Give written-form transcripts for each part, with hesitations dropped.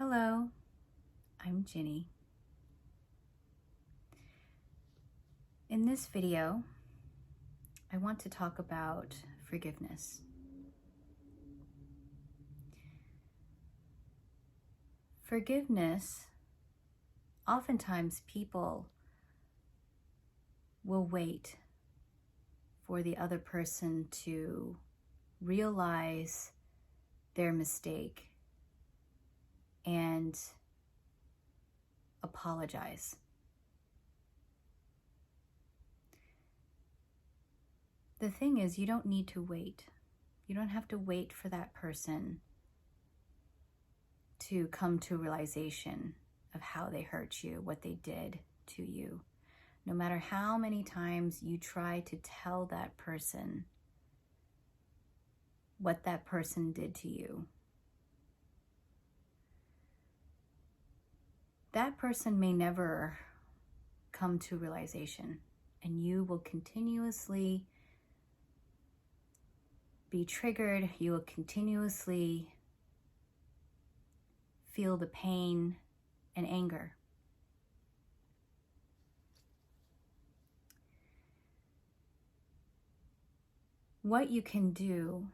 Hello, I'm Ginny. In this video, I want to talk about forgiveness. Forgiveness, oftentimes people will wait for the other person to realize their mistake and apologize. The thing is, you don't need to wait. You don't have to wait for that person to come to a realization of how they hurt you, what they did to you. No matter how many times you try to tell that person what that person did to you, that person may never come to realization, and you will continuously be triggered. You will continuously feel the pain and anger. What you can do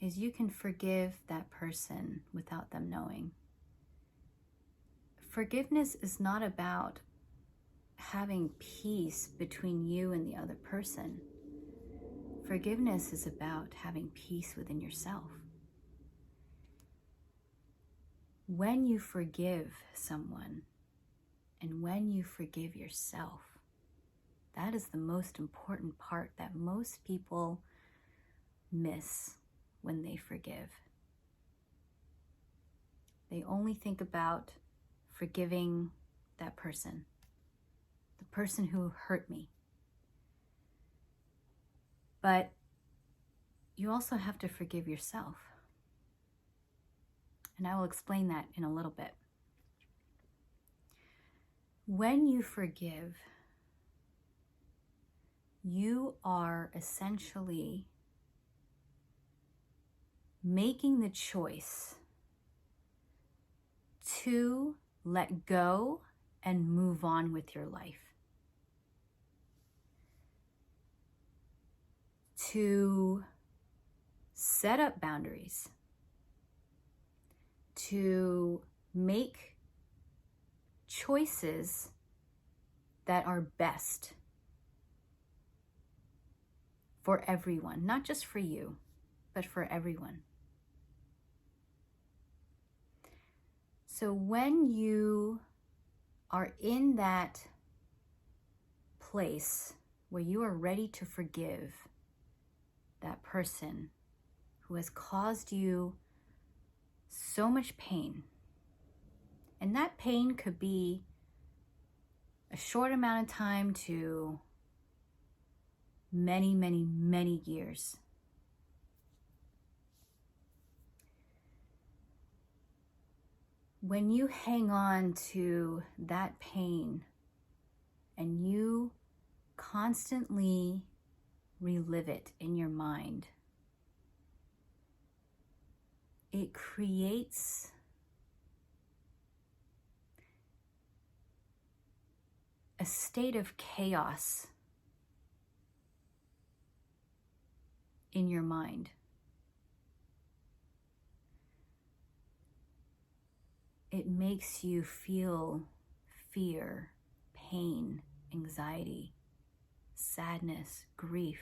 is you can forgive that person without them knowing. Forgiveness is not about having peace between you and the other person. Forgiveness is about having peace within yourself. When you forgive someone and when you forgive yourself, that is the most important part that most people miss when they forgive. They only think about forgiving that person, the person who hurt me. But you also have to forgive yourself. And I will explain that in a little bit. When you forgive, you are essentially making the choice to let go and move on with your life. To set up boundaries. To make choices that are best for everyone, not just for you, but for everyone. So when you are in that place where you are ready to forgive that person who has caused you so much pain, and that pain could be a short amount of time to many, many, many years. When you hang on to that pain and you constantly relive it in your mind, it creates a state of chaos in your mind. It makes you feel fear, pain, anxiety, sadness, grief.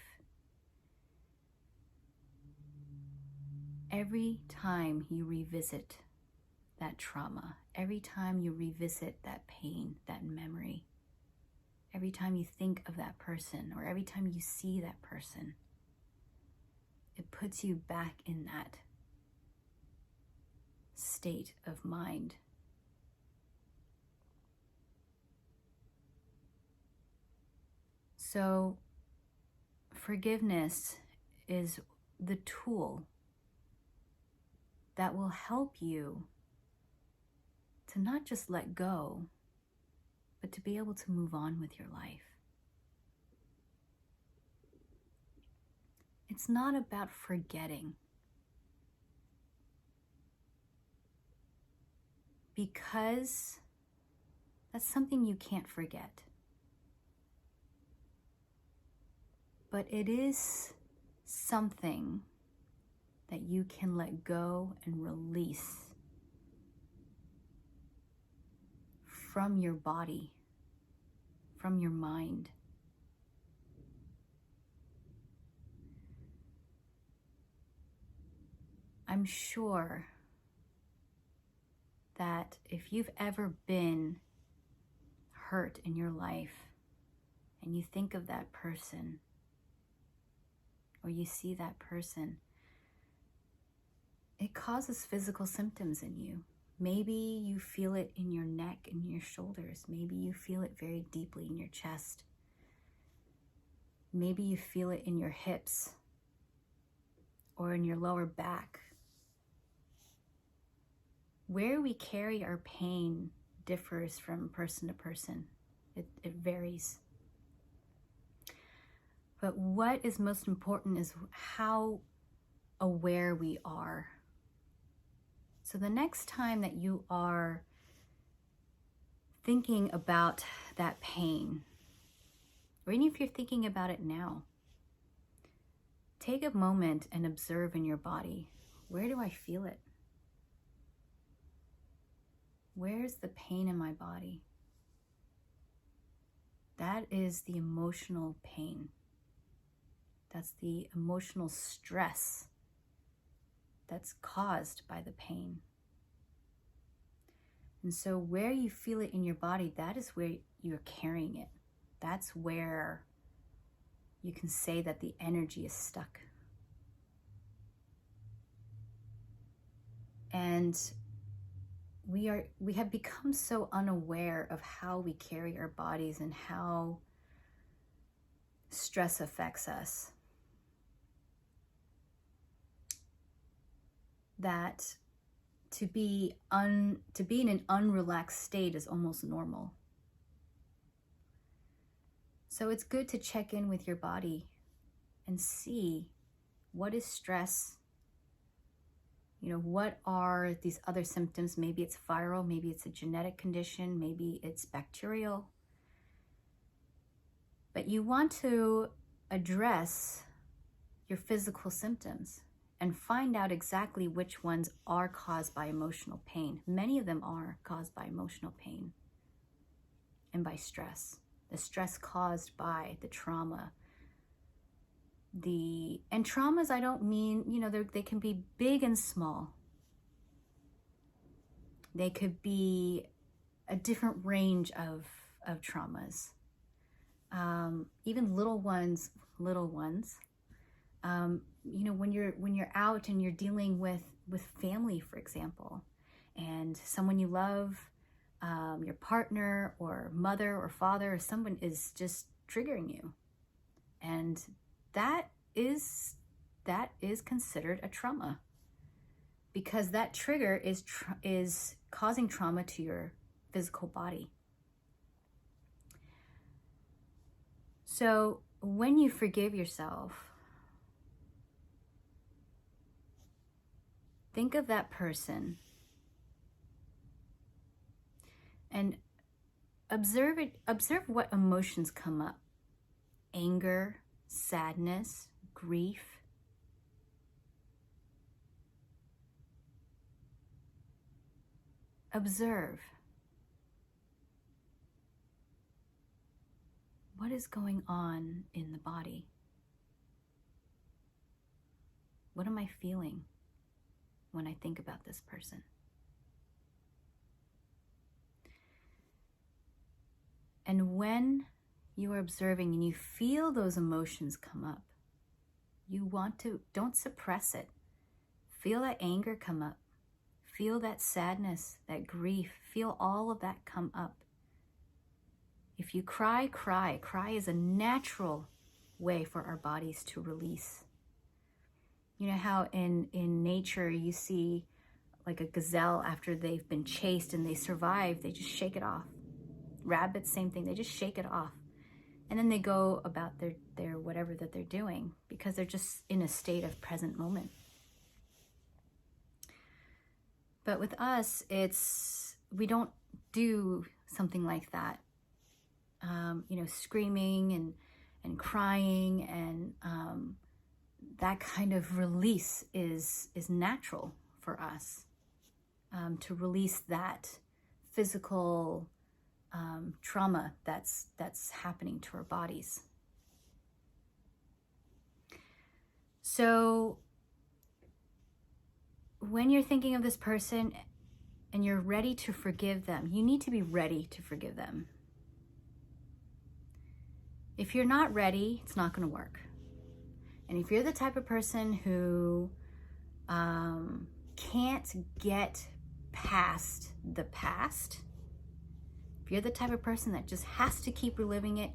Every time you revisit that trauma, every time you revisit that pain, that memory, every time you think of that person or every time you see that person, it puts you back in that state of mind. So forgiveness is the tool that will help you to not just let go, but to be able to move on with your life. It's not about forgetting. because that's something you can't forget. But it is something that you can let go and release from your body, from your mind. I'm sure that if you've ever been hurt in your life and you think of that person or you see that person, it causes physical symptoms in you. Maybe you feel it in your neck and your shoulders. Maybe you feel it very deeply in your chest. Maybe you feel it in your hips or in your lower back. Where we carry our pain differs from person to person. It varies. But what is most important is how aware we are. So the next time that you are thinking about that pain, or even if you're thinking about it now, take a moment and observe in your body. Where do I feel it? Where's the pain in my body? That is the emotional pain. That's the emotional stress that's caused by the pain. And so where you feel it in your body, that is where you're carrying it. That's where you can say that the energy is stuck. And we have become so unaware of how we carry our bodies and how stress affects us, that to be in an unrelaxed state is almost normal. So it's good to check in with your body and see what is stress. What are these other symptoms? Maybe it's viral, maybe it's a genetic condition, maybe it's bacterial. But you want to address your physical symptoms and find out exactly which ones are caused by emotional pain. Many of them are caused by emotional pain and by stress. The stress caused by the trauma. And traumas, I don't mean, they can be big and small. They could be a different range of traumas. Even little ones. When you're out and you're dealing with family, for example, and someone you love, your partner or mother or father or someone is just triggering you, and that is considered a trauma, because that trigger is causing trauma to your physical body. So when you forgive yourself, think of that person and observe what emotions come up. Anger, sadness, grief. Observe. What is going on in the body? What am I feeling when I think about this person? And when you are observing and you feel those emotions come up, don't suppress it. Feel that anger come up. Feel that sadness, that grief. Feel all of that come up. If you cry, cry. Cry is a natural way for our bodies to release. You know how in nature you see like a gazelle, after they've been chased and they survive, they just shake it off. Rabbits, same thing, they just shake it off. And then they go about their whatever that they're doing, because they're just in a state of present moment. But with us, it's we don't do something like that. Screaming and crying and that kind of release is natural for us, to release that physical trauma that's happening to our bodies. So when you're thinking of this person and you're ready to forgive them, you need to be ready to forgive them. If you're not ready, it's not going to work. And if you're the type of person who can't get past the past, if you're the type of person that just has to keep reliving it,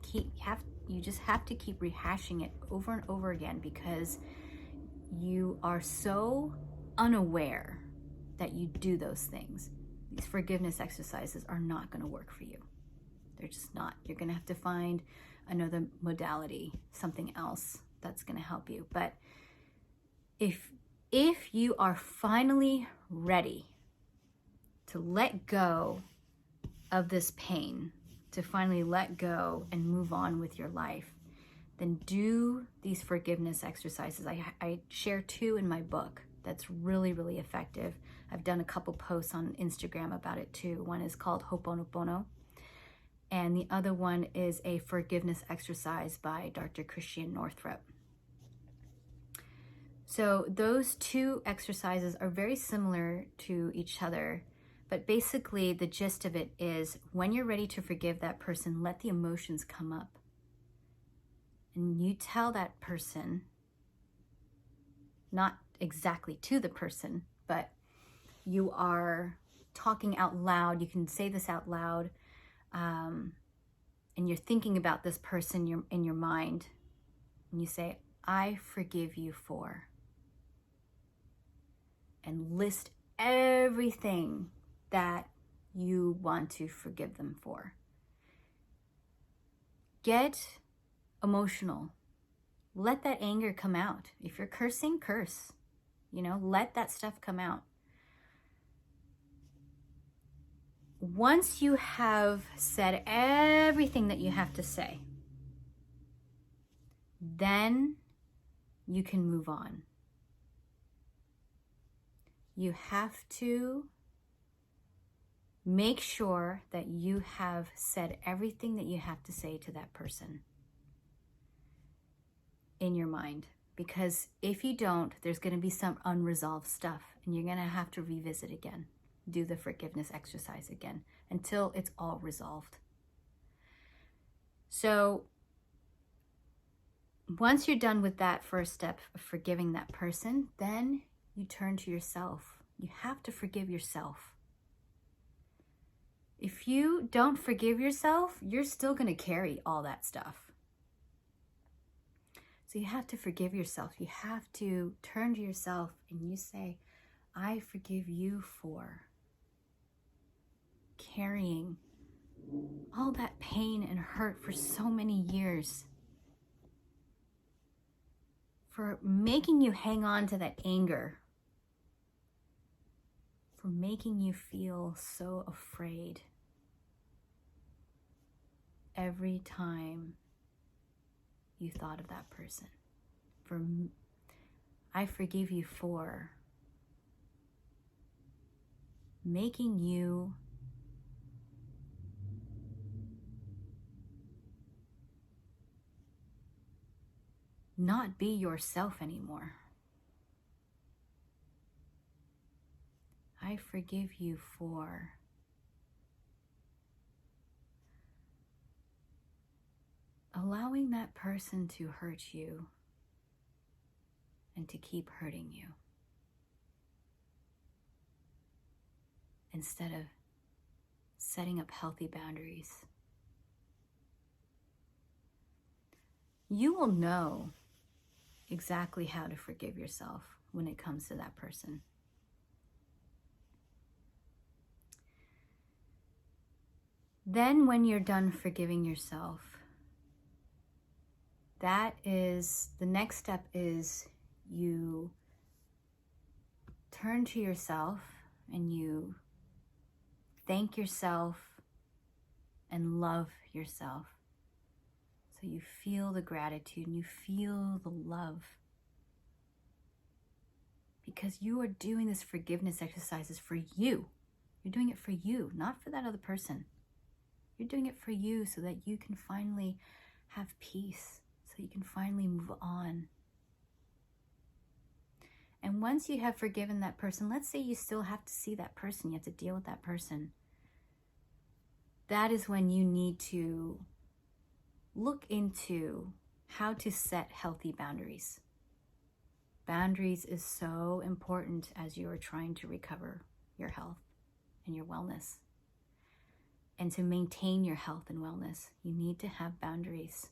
you just have to keep rehashing it over and over again because you are so unaware that you do those things, these forgiveness exercises are not going to work for you. They're just not. You're going to have to find another modality, something else that's going to help you. But if you are finally ready to let go of this pain, to finally let go and move on with your life, then do these forgiveness exercises. I share 2 in my book that's really, really effective. I've done a couple posts on Instagram about it too. One is called Ho'oponopono, and the other one is a forgiveness exercise by Dr. Christian Northrup. So those 2 exercises are very similar to each other, but basically the gist of it is when you're ready to forgive that person, let the emotions come up. And you tell that person, not exactly to the person, but you are talking out loud. You can say this out loud, and you're thinking about this person in your mind. And you say, I forgive you for, and list everything that you want to forgive them for. Get emotional. Let that anger come out. If you're cursing, curse. Let that stuff come out. Once you have said everything that you have to say, then you can move on. You have to make sure that you have said everything that you have to say to that person in your mind. Because if you don't, there's going to be some unresolved stuff and you're going to have to revisit again. Do the forgiveness exercise again until it's all resolved. So once you're done with that first step of forgiving that person, then you turn to yourself. You have to forgive yourself. If you don't forgive yourself, you're still going to carry all that stuff. So you have to forgive yourself. You have to turn to yourself and you say, I forgive you for carrying all that pain and hurt for so many years, for making you hang on to that anger, for making you feel so afraid every time you thought of that person. I forgive you for making you not be yourself anymore. I forgive you for allowing that person to hurt you and to keep hurting you, instead of setting up healthy boundaries. You will know exactly how to forgive yourself when it comes to that person. Then when you're done forgiving yourself, the next step is you turn to yourself and you thank yourself and love yourself. So you feel the gratitude and you feel the love. Because you are doing this forgiveness exercises for you. You're doing it for you, not for that other person. You're doing it for you so that you can finally have peace, so you can finally move on. And once you have forgiven that person, let's say you still have to see that person, you have to deal with that person. That is when you need to look into how to set healthy boundaries. Boundaries is so important as you are trying to recover your health and your wellness. And to maintain your health and wellness, you need to have boundaries.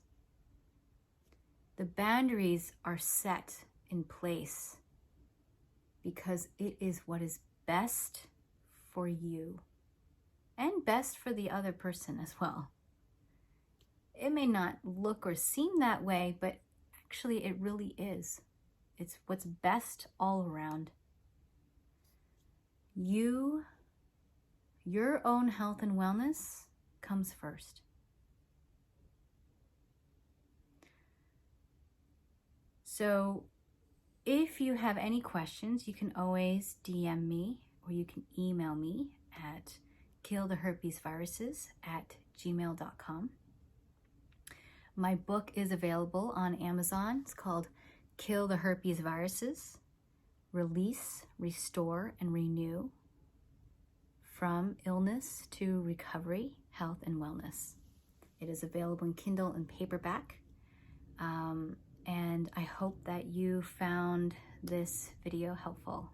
The boundaries are set in place because it is what is best for you and best for the other person as well. It may not look or seem that way, but actually it really is. It's what's best all around. Your own health and wellness comes first. So if you have any questions, you can always DM me or you can email me at killtheherpesviruses@gmail.com. My book is available on Amazon. It's called Kill the Herpes Viruses, Release, Restore, and Renew from Illness to Recovery, Health, and Wellness. It is available in Kindle and paperback. And I hope that you found this video helpful.